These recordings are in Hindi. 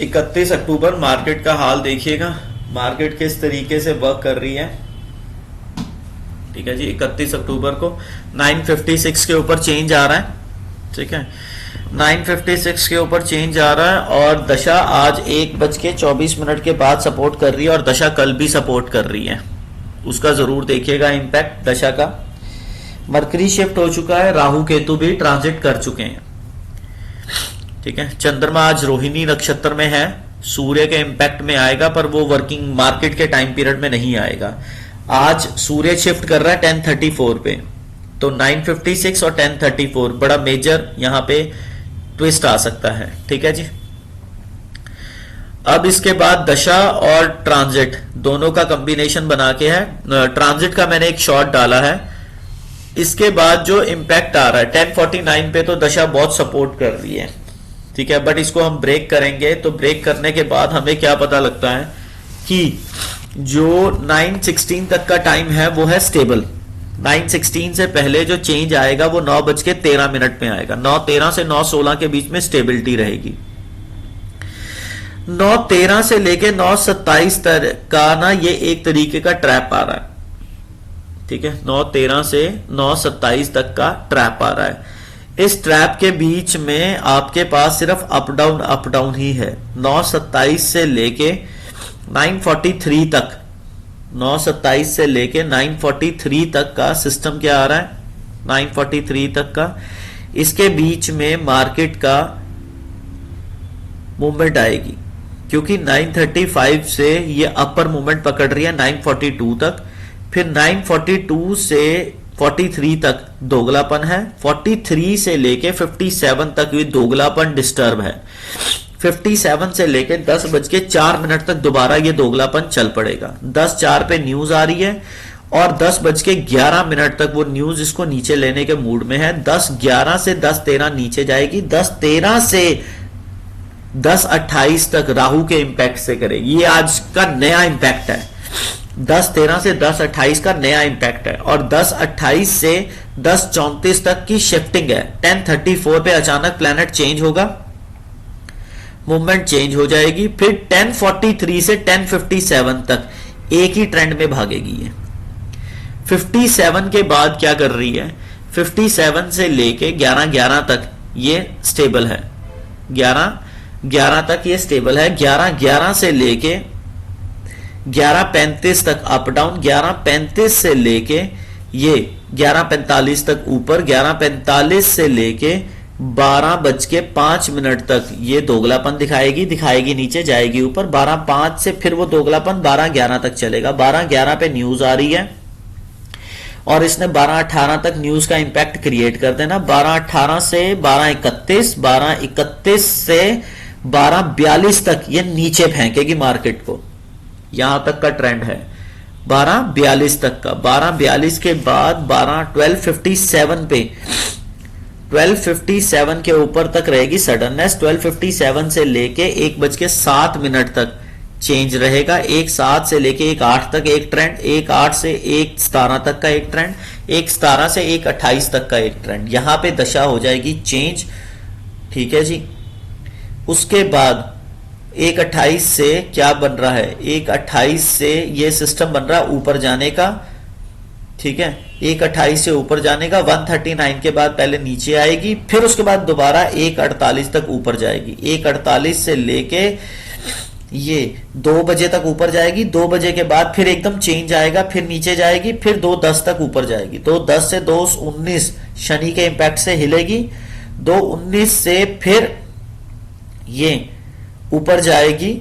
31 अक्टूबर मार्केट का हाल देखिएगा, मार्केट किस तरीके से वर्क कर रही है। ठीक है जी, 31 अक्टूबर को 956 के ऊपर चेंज आ रहा है। ठीक है, 956 के ऊपर चेंज आ रहा है और दशा आज 1:24 के बाद सपोर्ट कर रही है और दशा कल भी सपोर्ट कर रही है। उसका जरूर देखिएगा इंपैक्ट दशा का। मरकरी शिफ्ट हो चुका है, राहु केतु भी ट्रांजिट कर चुके हैं। ठीक है, चंद्रमा आज रोहिणी नक्षत्र में है, सूर्य के इंपैक्ट में आएगा पर वो वर्किंग मार्केट के टाइम पीरियड में नहीं आएगा। आज सूर्य शिफ्ट कर रहा है 1034 पे, तो 956 और 1034 बड़ा मेजर यहां पे ट्विस्ट आ सकता है। ठीक है जी, अब इसके बाद दशा और ट्रांजिट दोनों का कॉम्बिनेशन बना के है। ट्रांजिट का मैंने एक शॉट डाला है। इसके बाद जो इंपैक्ट आ रहा है 1049 पे, तो दशा बहुत सपोर्ट कर रही है। ठीक है, बट इसको हम ब्रेक करेंगे, तो ब्रेक करने के बाद हमें क्या पता लगता है कि जो 916 तक का टाइम है वो है स्टेबल। 916 से पहले जो चेंज आएगा वो 9:13 में आएगा। 9:13 से 9:16 के बीच में स्टेबिलिटी रहेगी। 9:13 से लेके 9:27 तक का ना ये एक तरीके का ट्रैप आ रहा है। ठीक है, 9:13 से 9:27 तक का ट्रैप आ रहा है। इस ट्रैप के बीच में आपके पास सिर्फ अप डाउन ही है। 9:27 से लेके 943 तक, 9:27 से लेके 943 तक का सिस्टम क्या आ रहा है, 943 तक का। इसके बीच में मार्केट का मूवमेंट आएगी, क्योंकि 935 से ये अपर मूवमेंट पकड़ रही है 942 तक, फिर 942 से 43 तक दोगलापन है, 43 से लेके 57 तक ये दोगलापन डिस्टर्ब है, 57 से लेके 10:04 तक दोबारा ये दोगलापन चल पड़ेगा। 10:04 पे न्यूज आ रही है और 10:11 तक वो न्यूज इसको नीचे लेने के मूड में है। 10:11 से 10:13 नीचे जाएगी, 10:13 से 10:28 तक राहु के इंपैक्ट से करेगी। ये आज का नया इंपैक्ट है। 10:13 से 10:28 का नया इंपैक्ट है और 10:28 से 10:34 तक की शिफ्टिंग है। 10:34 पे अचानक प्लैनेट चेंज होगा, मूवमेंट चेंज हो जाएगी, फिर 10:43 से 10:57 तक एक ही ट्रेंड में भागेगी ये। 57 के बाद क्या कर रही है, 57 से लेके 11:11 तक ये स्टेबल है। 11:11 तक ये स्टेबल है। 11:11 से लेके 11:35 तक अप डाउन, 11:35 से लेके ये 11:45 तक ऊपर, 11:45 से लेके 12:05 तक ये दोगलापन दिखाएगी नीचे जाएगी ऊपर। 12:05 से फिर वो दोगलापन 12:11 तक चलेगा। 12:11 पे न्यूज आ रही है और इसने 12:18 तक न्यूज का इंपैक्ट क्रिएट कर देना। 12:18 से 12:31, 12:31 से 12:42 तक ये नीचे फेंकेगी मार्केट को। यहां तक का ट्रेंड है 12:42 तक का। 12:42 के बाद 12:57 पे, 12:57 के ऊपर तक रहेगी सडननेस। 12:57 से लेके 1:07 तक चेंज रहेगा। 1:07 से लेके 1:08 तक एक ट्रेंड, 1:08 से 1:17 तक का एक ट्रेंड, 1:17 से 1:28 तक का एक ट्रेंड। यहां पे दशा हो जाएगी चेंज। ठीक है जी, उसके बाद 1:28 से क्या बन रहा है, 1:28 से ये सिस्टम बन रहा है ऊपर जाने का। ठीक है, 1:28 से ऊपर जाने का। 139 के बाद पहले नीचे आएगी, फिर उसके बाद दोबारा 1:48 तक ऊपर जाएगी। 1:48 से लेके ये 2 बजे तक ऊपर जाएगी। 2 बजे के बाद फिर एकदम चेंज आएगा, फिर नीचे जाएगी, फिर 2:10 तक ऊपर जाएगी। 2:10 से 2:19 शनि के इंपैक्ट से हिलेगी। 2:19 से फिर ये ऊपर जाएगी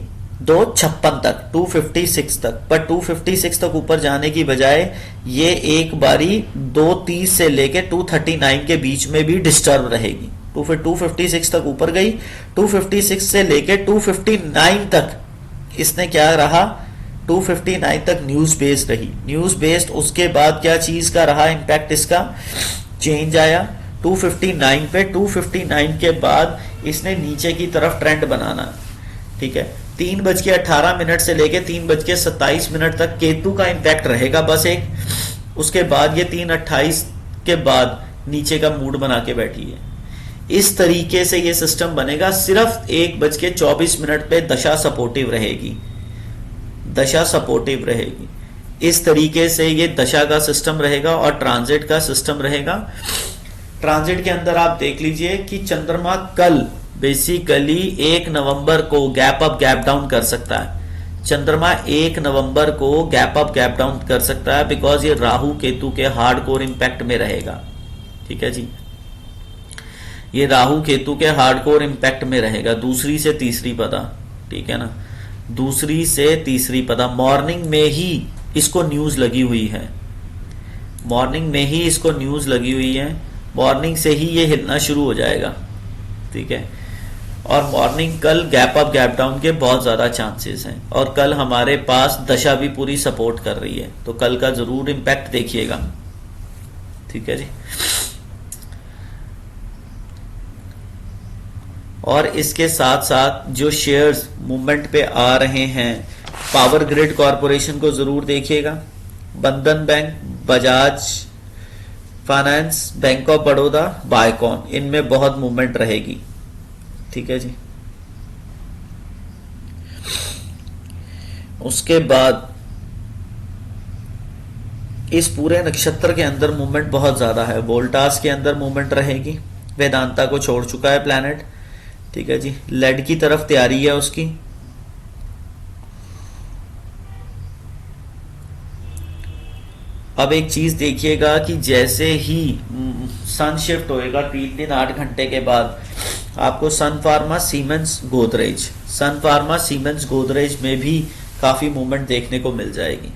2:56 तक, 2:56 तक। पर 2:56 तक ऊपर जाने की बजाय ये एक बारी 2:30 से लेके 2:39 के बीच में भी डिस्टर्ब रहेगी। तो फिर 2:56 तक ऊपर गई, 2:56 से लेके 2:59 तक इसने क्या रहा, 2:59 तक न्यूज बेस्ड रही। न्यूज बेस्ड उसके बाद क्या चीज का रहा इंपैक्ट, इसका चेंज आया 2:59 पे। 2:59 के बाद इसने नीचे की तरफ ट्रेंड बनाना। ठीक है, 3:18 से लेके 3:27 तक केतु का इंपैक्ट रहेगा बस एक। उसके बाद ये 3:28 के बाद नीचे का मूड बना के बैठी है। इस तरीके से ये सिस्टम बनेगा। सिर्फ 1:24 पे दशा सपोर्टिव रहेगी, दशा सपोर्टिव रहेगी। इस तरीके से ये दशा का सिस्टम रहेगा और ट्रांजिट का सिस्टम रहेगा। ट्रांजिट के अंदर आप देख लीजिए कि चंद्रमा कल बेसिकली 1 नवंबर को गैप अप गैप डाउन कर सकता है। चंद्रमा 1 नवंबर को गैप अप गैप डाउन कर सकता है, बिकॉज ये राहु केतु के हार्डकोर इंपैक्ट में रहेगा। ठीक है जी, ये राहु केतु के हार्डकोर इंपैक्ट में रहेगा। दूसरी से तीसरी पदा, ठीक है ना, दूसरी से तीसरी पदा। मॉर्निंग में ही इसको न्यूज लगी हुई है, मॉर्निंग में ही इसको न्यूज लगी हुई है, मॉर्निंग से ही ये हिलना शुरू हो जाएगा। ठीक है, और मॉर्निंग कल गैप अप गैप डाउन के बहुत ज्यादा चांसेस हैं, और कल हमारे पास दशा भी पूरी सपोर्ट कर रही है, तो कल का जरूर इंपैक्ट देखिएगा। ठीक है जी, और इसके साथ साथ जो शेयर्स मूवमेंट पे आ रहे हैं, पावर ग्रिड कॉरपोरेशन को जरूर देखिएगा, बंधन bank, Bajaj finance, bank of Baroda, Biocon, इनमें बहुत मूवमेंट रहेगी। ठीक है जी, उसके बाद इस पूरे नक्षत्र के अंदर मूवमेंट बहुत ज्यादा है। वोल्टास के अंदर मूवमेंट रहेगी, वेदांता को छोड़ चुका है प्लैनेट। ठीक है जी, लेड की तरफ तैयारी है उसकी। अब एक चीज देखिएगा कि जैसे ही सन शिफ्ट होएगा 3 दिन 8 घंटे के बाद, आपको सन फार्मा, सीमेंस, गोदरेज, सन फार्मा, सीमेंस, गोदरेज में भी काफी मूवमेंट देखने को मिल जाएगी।